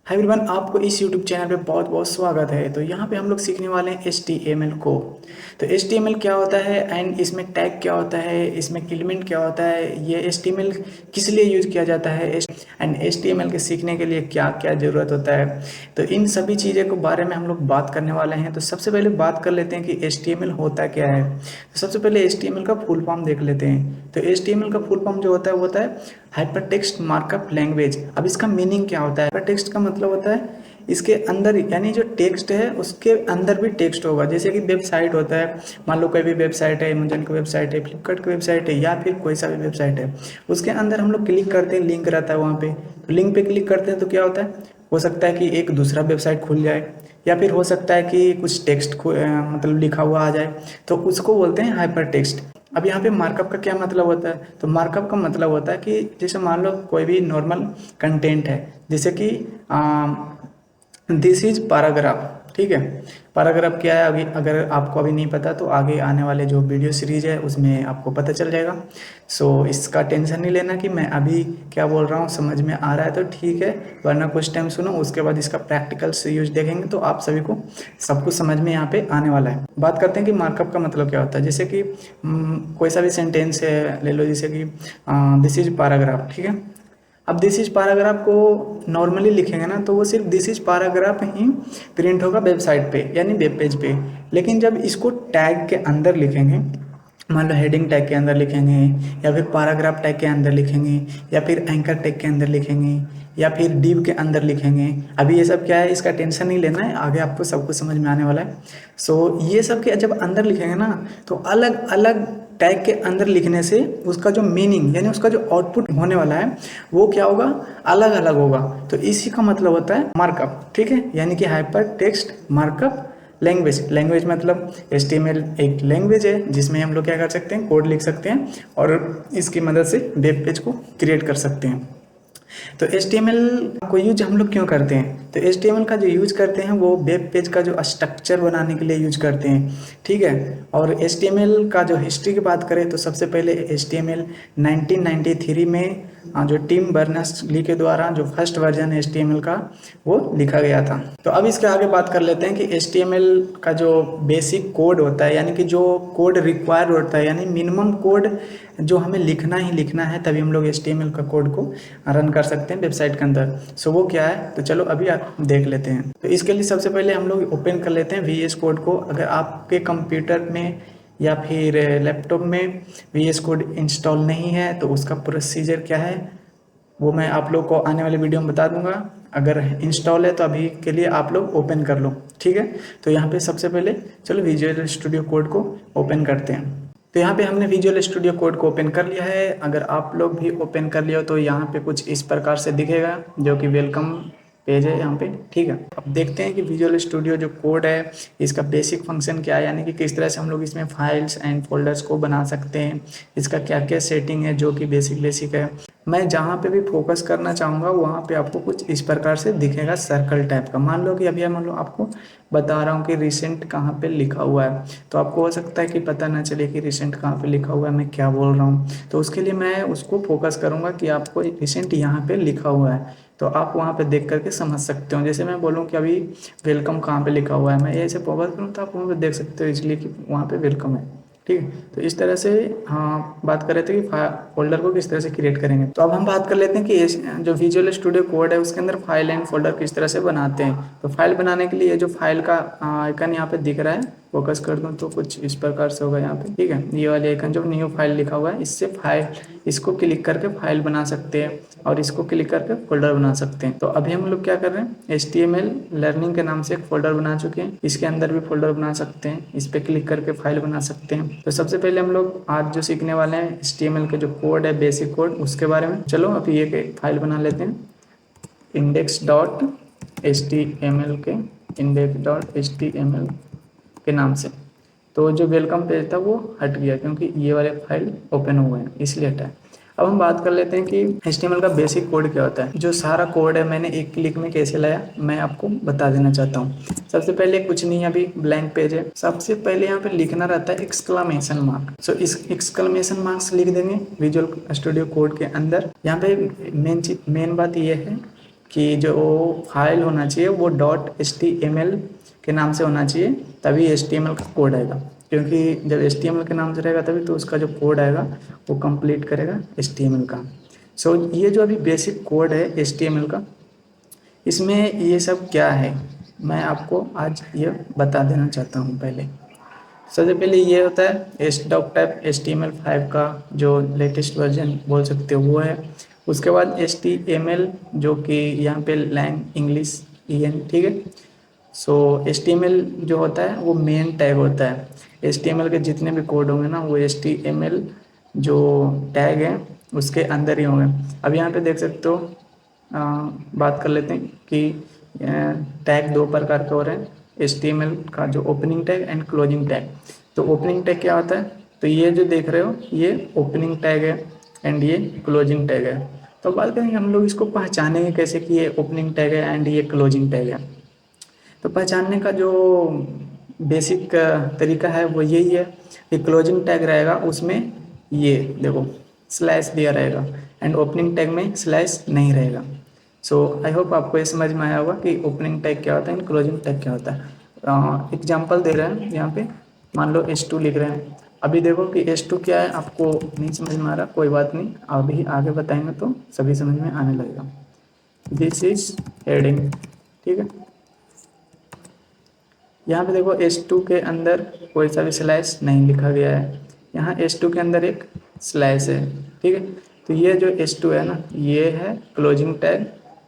Hi everyone, आपको इस YouTube channel पे बहुत बहुत स्वागत है। तो यहाँ पे हम लोग सीखने वाले हैं HTML को। तो HTML क्या होता है एंड इसमें टैग क्या होता है, इसमें एलिमेंट क्या होता है, ये HTML किस लिए यूज़ किया जाता है एंड HTML के सीखने के लिए क्या क्या ज़रूरत होता है। तो इन सभी चीज़ों के बारे में हम लोग बात करने वाले हैं। तो सबसे पहले बात कर लेते हैं कि HTML होता क्या है। तो सबसे पहले HTML का फुल फॉर्म देख लेते हैं। तो HTML का फुल फॉर्म जो होता है वो होता है हाइपर टेक्स्ट मार्कअप लैंग्वेज। अब इसका मीनिंग क्या होता है? हाइपर टेक्स्ट का मतलब होता है इसके अंदर, यानी जो टेक्स्ट है उसके अंदर भी टेक्स्ट होगा। जैसे कि वेबसाइट होता है, मान लो कोई भी वेबसाइट है, अमेजन की वेबसाइट है, फ्लिपकार्ट की वेबसाइट है, या फिर कोई सा भी वेबसाइट है, उसके अंदर हम लोग क्लिक करते हैं, लिंक रहता है वहाँ पे। लिंक पे क्लिक करते हैं तो क्या होता है, हो सकता है कि एक दूसरा वेबसाइट खुल जाए, या फिर हो सकता है कि कुछ टेक्स्ट मतलब लिखा हुआ आ जाए, तो उसको बोलते हैं हाइपर टेक्स्ट। अब यहाँ पे मार्कअप का क्या मतलब होता है? तो मार्कअप का मतलब होता है कि जैसे मान लो कोई भी नॉर्मल कंटेंट है, जैसे कि दिस इज पैराग्राफ, ठीक है। पैराग्राफ क्या है, अभी अगर आपको अभी नहीं पता तो आगे आने वाले जो वीडियो सीरीज है उसमें आपको पता चल जाएगा। सो इसका टेंशन नहीं लेना कि मैं अभी क्या बोल रहा हूँ, समझ में आ रहा है तो ठीक है, वरना कुछ टाइम सुनो, उसके बाद इसका प्रैक्टिकल से यूज देखेंगे तो आप सभी को सब कुछ समझ में यहाँ पे आने वाला है। बात करते हैं कि मार्कअप का मतलब क्या होता है। जैसे कि कोई सा भी सेंटेंस है ले लो, जैसे कि दिस इज पैराग्राफ, ठीक है। अब दिस इज पैराग्राफ को नॉर्मली लिखेंगे ना तो वो सिर्फ this is paragraph he print होगा वेबसाइट पे, यानी वेब पेज पे। लेकिन जब इसको टैग के अंदर लिखेंगे, मान लो हेडिंग टैग के अंदर लिखेंगे, या फिर पैराग्राफ टैग के अंदर लिखेंगे, या फिर एंकर टैग के अंदर लिखेंगे, या फिर डिव के अंदर लिखेंगे। अभी ये सब क्या है, इसका टेंशन नहीं लेना है, आगे आपको सब कुछ समझ में आने वाला है। सो ये सब के जब अंदर लिखेंगे ना तो अलग अलग टैग के अंदर लिखने से उसका जो मीनिंग, यानी उसका जो आउटपुट होने वाला है वो क्या होगा, अलग अलग होगा। तो इसी का मतलब होता है मार्कअप, ठीक है। यानी कि hyper text markup language. Language मतलब HTML एक लैंग्वेज है जिसमें हम लोग क्या कर सकते हैं, कोड लिख सकते हैं और इसकी मदद से वेब पेज को क्रिएट कर सकते हैं। तो HTML को यूज हम लोग क्यों करते हैं? तो HTML का जो यूज करते हैं वो वेब पेज का जो स्ट्रक्चर बनाने के लिए यूज करते हैं, ठीक है। और HTML का जो हिस्ट्री की बात करें तो सबसे पहले HTML 1993 में जो टिम बर्नर्स-ली के द्वारा जो फर्स्ट वर्जन है HTML का वो लिखा गया था। तो अब इसके आगे बात कर लेते हैं कि HTML का जो बेसिक कोड होता है, यानी कि जो कोड रिक्वायर होता है, यानी मिनिमम कोड जो हमें लिखना ही लिखना है तभी हम लोग HTML का कोड को रन कर सकते हैं वेबसाइट के अंदर। सो वो क्या है, तो चलो अभी आप देख लेते हैं। तो इसके लिए सबसे पहले हम लोग ओपन कर लेते हैं VS कोड को। अगर आपके कंप्यूटर में या फिर लैपटॉप में VS कोड इंस्टॉल नहीं है तो उसका प्रोसीजर क्या है वो मैं आप लोग को आने वाले वीडियो में बता दूंगा। अगर इंस्टॉल है तो अभी के लिए आप लोग ओपन कर लो, ठीक है। तो यहाँ पे सबसे पहले चलो विजुअल स्टूडियो कोड को ओपन करते हैं। तो यहाँ पे हमने विजुअल स्टूडियो कोड को ओपन कर लिया है। अगर आप लोग भी ओपन कर लिया हो तो यहाँ पे कुछ इस प्रकार से दिखेगा, जो कि वेलकम पेज है यहाँ पे, ठीक है। अब देखते हैं कि विजुअल स्टूडियो जो कोड है इसका बेसिक फंक्शन क्या है, यानी कि किस तरह से हम लोग इसमें फाइल्स एंड फोल्डर्स को बना सकते हैं, इसका क्या क्या सेटिंग है जो कि बेसिक है। मैं जहाँ पे भी फोकस करना चाहूँगा वहाँ पे आपको कुछ इस प्रकार से दिखेगा, सर्कल टाइप का। मान लो कि अभी मान लो आपको बता रहा हूँ कि रिसेंट कहाँ पे लिखा हुआ है, तो आपको हो सकता है कि पता ना चले कि रिसेंट कहाँ पे लिखा हुआ है, मैं क्या बोल रहा हूँ। तो उसके लिए मैं उसको फोकस करूँगा कि आपको रिसेंट यहाँ पे लिखा हुआ है, तो आप वहाँ पे देख करके समझ सकते हो। जैसे मैं बोलूँ कि अभी वेलकम कहाँ पे लिखा हुआ है, मैं ऐसे फोकस करूँ तो आप वहाँ पे देख सकते हो, इसलिए कि वहाँ पे वेलकम है, ठीक है। तो इस तरह से हाँ बात कर रहे थे कि फोल्डर को किस तरह से क्रिएट करेंगे। तो अब हम बात कर लेते हैं कि जो विजुअल स्टूडियो कोड है उसके अंदर फाइल एंड फोल्डर किस तरह से बनाते हैं। तो फाइल बनाने के लिए जो फाइल का आइकन यहाँ पे दिख रहा है, फोकस कर दूँ तो कुछ इस प्रकार से होगा यहाँ पे, ठीक है। ये वाले आइकन जो न्यू फाइल लिखा हुआ है, इससे फाइल, इसको क्लिक करके फाइल बना सकते हैं और इसको क्लिक करके फोल्डर बना सकते हैं। तो अभी हम लोग क्या कर रहे हैं, HTML लर्निंग के नाम से एक फोल्डर बना चुके हैं, इसके अंदर भी फोल्डर बना सकते हैं, इस पर क्लिक करके फाइल बना सकते हैं। तो सबसे पहले हम लोग आज जो सीखने वाले हैं HTML के जो कोड है, बेसिक कोड, उसके बारे में। चलो अभी एक फाइल बना लेते हैं, index.html के index.html के नाम से। तो जो वेलकम पेज था वो हट गया क्योंकि ये वाले फाइल ओपन हुए हैं, इसलिए हटा है। अब हम बात कर लेते हैं कि HTML का बेसिक कोड क्या होता है। जो सारा कोड है मैंने एक क्लिक में कैसे लाया, मैं आपको बता देना चाहता हूँ। सबसे पहले कुछ नहीं, अभी ब्लैंक पेज है। सबसे पहले यहाँ पे लिखना रहता है एक्सक्लेमेशन मार्क। सो इस एक्सक्लेमेशन मार्क्स लिख देंगे विजुअल स्टूडियो कोड के अंदर। यहाँ पे मेन बात ये है कि जो फाइल होना चाहिए वो .html के नाम से होना चाहिए, तभी HTML का कोड आएगा, क्योंकि जब HTML के नाम से रहेगा तभी तो उसका जो कोड आएगा वो कंप्लीट करेगा HTML का। सो ये जो अभी बेसिक कोड है HTML का, इसमें ये सब क्या है मैं आपको आज ये बता देना चाहता हूँ। पहले सबसे पहले ये होता है HTML HTML5 का जो लेटेस्ट वर्जन बोल सकते हो वो है। उसके बाद HTML जो कि यहाँ पे लैंग इंग्लिश EN, ठीक है। सो HTML जो होता है वो मेन टैग होता है। HTML के जितने भी कोड होंगे ना वो HTML जो टैग है उसके अंदर ही होंगे। अब यहाँ पे देख सकते हो, बात कर लेते हैं कि टैग दो प्रकार के हो रहे हैं HTML का, जो opening tag and closing tag. तो ओपनिंग टैग क्या होता है, तो ये जो देख रहे हो ये ओपनिंग टैग है एंड ये क्लोजिंग टैग है। तो बात करेंगे हम लोग इसको पहचानेंगे कैसे कि ये ओपनिंग टैग है एंड ये क्लोजिंग टैग है। तो पहचानने का जो बेसिक तरीका है वो यही है कि क्लोजिंग टैग रहेगा उसमें ये देखो स्लैश दिया रहेगा एंड ओपनिंग टैग में स्लैश नहीं रहेगा। सो आई होप आपको ये समझ में आया होगा कि ओपनिंग टैग क्या होता है एंड क्लोजिंग टैग क्या होता है। एग्जांपल दे रहे हैं यहाँ पे, मान लो H2 लिख रहे हैं। अभी देखो कि H2 क्या है, आपको नहीं समझ में आ रहा, कोई बात नहीं, अभी आगे बताएंगे तो सभी समझ में आने लगेगा। दिस इज हेडिंग, ठीक है। यहाँ पे देखो H2 के अंदर कोई सा भी स्लैश नहीं लिखा गया है, यहाँ H2 के अंदर एक स्लैश है, ठीक है। तो ये जो H2 है ना ये है क्लोजिंग टैग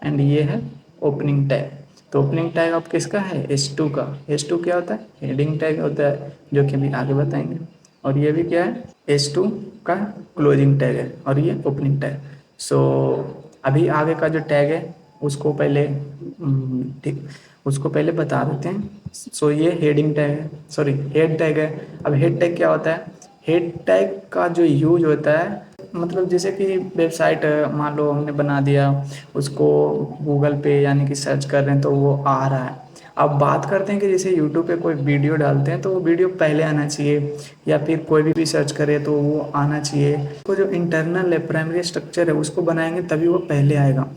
एंड ये है ओपनिंग टैग। तो ओपनिंग टैग अब किसका है, H2 का। H2 क्या होता है, हेडिंग टैग होता है, जो कि अभी आगे बताएंगे। और ये भी क्या है, H2 का क्लोजिंग टैग है और ये ओपनिंग टैग। सो अभी आगे का जो टैग है उसको पहले ठीक उसको पहले बता देते हैं। सो ये हेडिंग टैग है, सॉरी हेड टैग है। अब हेड टैग क्या होता है, हेड टैग का जो यूज होता है, मतलब जैसे कि वेबसाइट मान लो हमने बना दिया, उसको गूगल पे यानी कि सर्च कर रहे हैं तो वो आ रहा है। अब बात करते हैं कि जैसे यूट्यूब पे कोई वीडियो डालते हैं तो वो वीडियो पहले आना चाहिए, या फिर कोई भी सर्च करे तो वो आना चाहिए। तो जो इंटरनल है प्राइमरी स्ट्रक्चर है उसको बनाएंगे तभी वो पहले आएगा।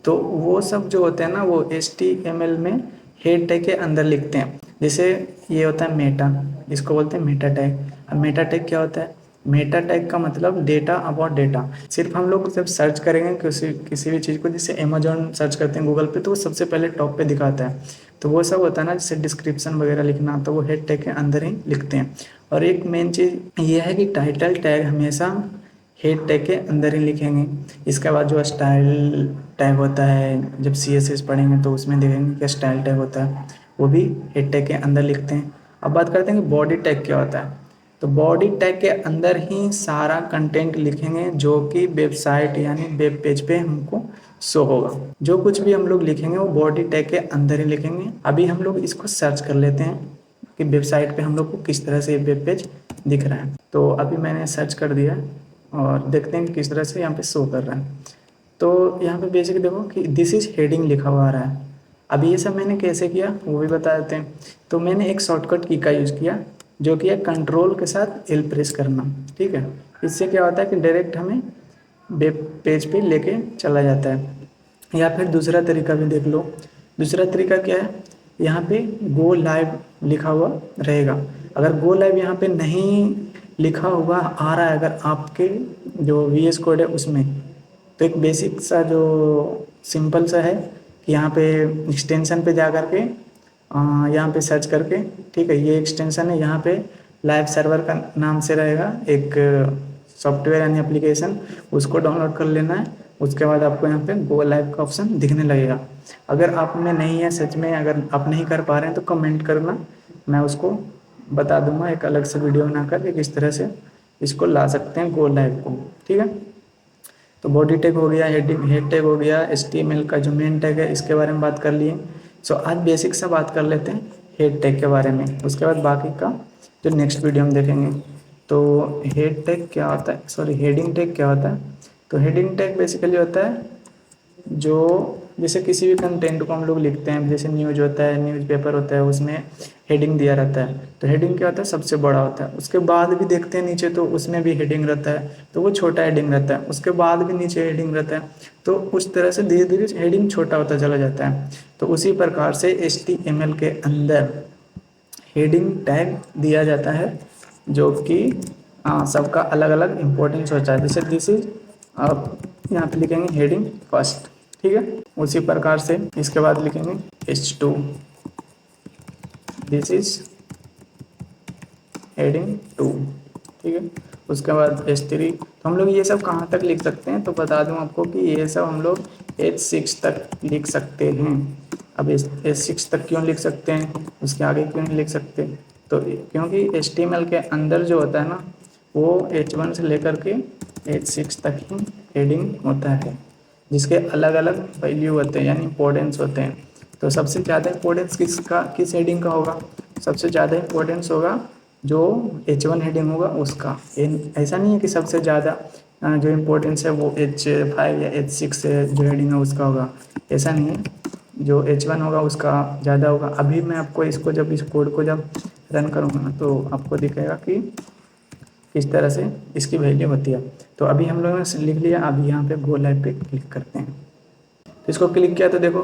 तो वो सब जो होते हैं ना वो HTML में हेड टैग के अंदर लिखते हैं। जैसे ये होता है मेटा, इसको बोलते हैं मेटा टैग। अब मेटा टैग क्या होता है, मेटा टैग का मतलब डेटा अबाउट डेटा। सिर्फ हम लोग जब सर्च करेंगे किसी भी चीज़ को, जैसे अमेजोन सर्च करते हैं गूगल पे तो वो सबसे पहले टॉप पे दिखाता है। तो वो सब होता है ना, जैसे डिस्क्रिप्शन वगैरह लिखना, तो वो हेड टैग के अंदर ही लिखते हैं। और एक मेन चीज़ ये है कि टाइटल टैग हमेशा हेड टैग के अंदर ही लिखेंगे। इसके बाद जो स्टाइल टैग होता है, जब CSS पढ़ेंगे तो उसमें देखेंगे कि स्टाइल टैग होता है, वो भी हेड टैग के अंदर लिखते हैं। अब बात करते हैं कि बॉडी टैग क्या होता है। तो बॉडी टैग के अंदर ही सारा कंटेंट लिखेंगे जो कि वेबसाइट यानी वेब पेज पे हमको शो होगा। जो कुछ भी हम लोग लिखेंगे वो बॉडी टैग के अंदर ही लिखेंगे। अभी हम लोग इसको सर्च कर लेते हैं कि वेबसाइट पे हम लोग को किस तरह से वेब पेज दिख रहा है। तो अभी मैंने सर्च कर दिया और देखते हैं कि किस तरह से यहाँ पे शो कर रहा है। तो यहाँ पे बेसिक देखो कि दिस इज हेडिंग लिखा हुआ आ रहा है। अभी ये सब मैंने कैसे किया वो भी बता देते हैं। तो मैंने एक शॉर्टकट की का यूज़ किया जो कि है कंट्रोल के साथ L प्रेस करना, ठीक है। इससे क्या होता है कि डायरेक्ट हमें वेब पेज पे लेके चला जाता है। या फिर दूसरा तरीका भी देख लो। दूसरा तरीका क्या है, यहाँ पे गो लाइव लिखा हुआ रहेगा। अगर गो लाइव यहाँ पे नहीं लिखा हुआ आ रहा है अगर आपके जो VS कोड है उसमें, तो एक बेसिक सा जो सिंपल सा है कि यहाँ पे एक्सटेंशन पे जा करके यहाँ पे सर्च करके, ठीक है, ये एक्सटेंशन है, यहाँ पे लाइव सर्वर का नाम से रहेगा एक सॉफ्टवेयर यानी एप्लीकेशन, उसको डाउनलोड कर लेना है। उसके बाद आपको यहाँ पे गो लाइव का ऑप्शन दिखने लगेगा। अगर आप में नहीं है सच में, अगर आप नहीं कर पा रहे हैं तो कमेंट करना, मैं उसको बता दूंगा एक अलग से वीडियो बनाकर कि किस तरह से इसको ला सकते हैं गो लाइव को, ठीक है। तो बॉडी टैग हो गया, हेड टैग हो गया, HTML का जो मेन टैग है इसके बारे में बात कर लिए। सो आज बेसिक सा बात कर लेते हैं हेड टैग के बारे में, उसके बाद बाकी का जो नेक्स्ट वीडियो हम देखेंगे। तो हेड टैग क्या होता है, सॉरी हेडिंग टैग क्या होता है। तो हेडिंग टैग बेसिकली होता है जो जैसे किसी भी कंटेंट को हम लोग लिखते हैं, जैसे न्यूज होता है, न्यूज़पेपर होता है, उसमें हेडिंग दिया रहता है। तो हेडिंग क्या होता है, सबसे बड़ा होता है। उसके बाद भी देखते हैं नीचे तो उसमें भी हेडिंग रहता है, तो वो छोटा हेडिंग रहता है। उसके बाद भी नीचे हेडिंग रहता है, तो उस तरह से धीरे धीरे हेडिंग छोटा होता चला जाता है। तो उसी प्रकार से HTML के अंदर हेडिंग टैग दिया जाता है, जो कि सबका अलग अलग इम्पोर्टेंस होता है। जैसे दिस इज, आप यहाँ पे लिखेंगे हेडिंग फर्स्ट, ठीक है। उसी प्रकार से इसके बाद लिखेंगे H2, दिस इज हेडिंग 2, ठीक है। उसके बाद H3। तो हम लोग ये सब कहाँ तक लिख सकते हैं, तो बता दूं आपको कि ये सब हम लोग H6 तक लिख सकते हैं। अब H6 तक क्यों लिख सकते हैं, उसके आगे क्यों नहीं लिख सकते, तो क्योंकि HTML के अंदर जो होता है ना, वो H1 से लेकर के H6 तक ही हेडिंग होता है, जिसके अलग अलग वैल्यू होते हैं, यानी इंपॉर्टेंस होते हैं। तो सबसे ज़्यादा इंपॉर्टेंस किस हेडिंग का होगा, सबसे ज़्यादा इंपॉर्टेंस होगा जो H1 हेडिंग होगा उसका। ऐसा नहीं है कि सबसे ज़्यादा जो इम्पोर्टेंस है वो H5 या H6 है जो हेडिंग है उसका होगा, ऐसा नहीं है। जो H1 होगा उसका ज़्यादा होगा। अभी मैं आपको इसको जब इस कोड को जब रन करूँगा ना, तो आपको दिखेगा कि किस तरह से इसकी वैल्यू होती है। तो अभी हम लोगों ने लिख लिया, अभी यहाँ पे गो लाइव पे क्लिक करते हैं। तो इसको क्लिक किया तो देखो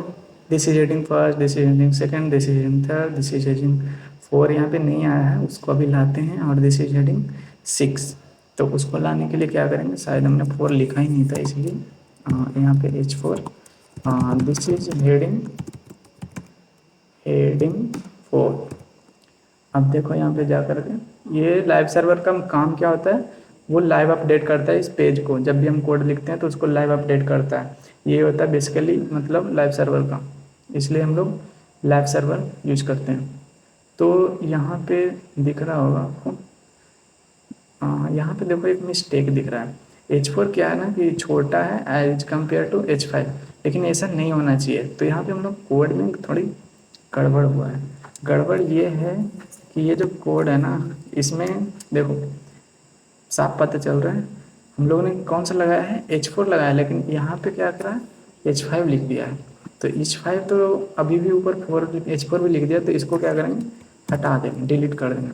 this is heading first, this is heading second, this is heading third, this is heading 4 यहाँ पे नहीं आया है, उसको अभी लाते हैं। और दिस इज हेडिंग 6। तो उसको लाने के लिए क्या करेंगे, शायद हमने 4 लिखा ही नहीं था, इसलिए यहाँ पे H4, दिस इज हेडिंग 4। अब देखो यहाँ पे जा करके ये लाइव सर्वर का काम क्या होता है, वो लाइव अपडेट करता है इस पेज को। जब भी हम कोड लिखते हैं तो उसको लाइव अपडेट करता है। ये होता है बेसिकली मतलब लाइव सर्वर का, इसलिए हम लोग लाइव सर्वर यूज करते हैं। तो यहाँ पे दिख रहा होगा आपको, यहाँ पे देखो एक मिस्टेक दिख रहा है। H4 क्या है ना कि छोटा है एज कम्पेयर टू H5, लेकिन ऐसा नहीं होना चाहिए। तो यहाँ पे हम लोग कोड में थोड़ी गड़बड़ हुआ है। गड़बड़ ये है कि ये जो कोड है ना, इसमें देखो साफ पता चल रहा है हम लोगों ने कौन सा लगाया है, H4 लगाया है, लेकिन यहाँ पे क्या करा है, H5 लिख दिया है। तो H5 तो अभी भी ऊपर H4 भी लिख दिया, तो इसको क्या करेंगे, हटा देंगे, डिलीट कर देंगे।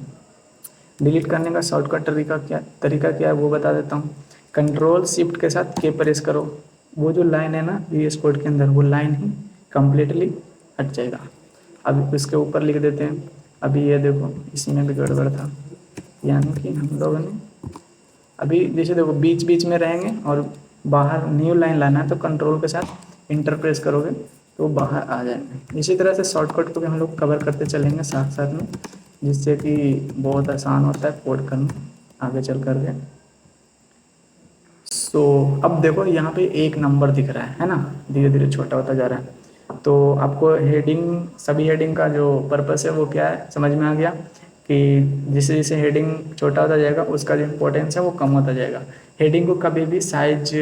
डिलीट करने का शॉर्टकट तरीका क्या है वो बता देता हूँ। कंट्रोल शिफ्ट के साथ के प्रेस करो, वो जो लाइन है ना VS कोड के अंदर, वो लाइन ही कम्प्लीटली हट जाएगा। अब इसके ऊपर लिख देते हैं। अभी ये देखो इसमें भी गड़बड़ था, यानी कि हम लोगों ने अभी जैसे देखो बीच बीच में रहेंगे और बाहर न्यू लाइन लाना है, तो कंट्रोल के साथ इंटर प्रेस करोगे तो बाहर आ जाएंगे। इसी तरह से शॉर्टकट को भी हम लोग कवर करते चलेंगे साथ साथ में, जिससे कि बहुत आसान होता है कोड करना आगे चल कर के। सो अब देखो यहाँ पे एक नंबर दिख रहा है ना, धीरे धीरे छोटा होता जा रहा है। तो आपको हेडिंग, सभी हेडिंग का जो पर्पस है वो क्या है समझ में आ गया कि जैसे जैसे हेडिंग छोटा होता जाएगा उसका जो इम्पोर्टेंस है वो कम होता जाएगा। हेडिंग को कभी भी साइज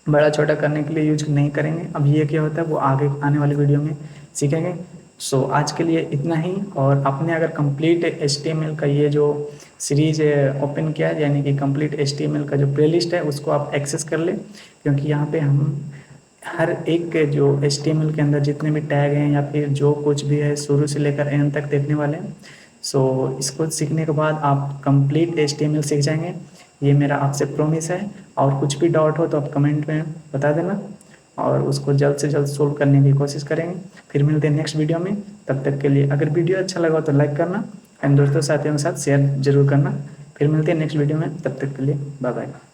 बड़ा छोटा करने के लिए यूज नहीं करेंगे। अब ये क्या होता है वो आगे आने वाली वीडियो में सीखेंगे। सो आज के लिए इतना ही। और आपने अगर कंप्लीट HTML का ये जो सीरीज ओपन किया है, यानी कि कंप्लीट HTML का जो प्लेलिस्ट है उसको आप एक्सेस कर लें, क्योंकि यहाँ पे हम हर एक जो HTML के अंदर जितने भी टैग हैं या फिर जो कुछ भी है शुरू से लेकर एंड तक देखने वाले हैं। सो इसको सीखने के बाद आप कंप्लीट HTML सीख जाएंगे, ये मेरा आपसे प्रॉमिस है। और कुछ भी डाउट हो तो आप कमेंट में बता देना, और उसको जल्द से जल्द सोल्व करने की कोशिश करेंगे। फिर मिलते हैं नेक्स्ट वीडियो में। तब तक के लिए अगर वीडियो अच्छा लगा तो लाइक करना एंड दोस्तों साथियों के साथ शेयर जरूर करना। फिर मिलते हैं नेक्स्ट वीडियो में, तब तक के लिए बाय बाय।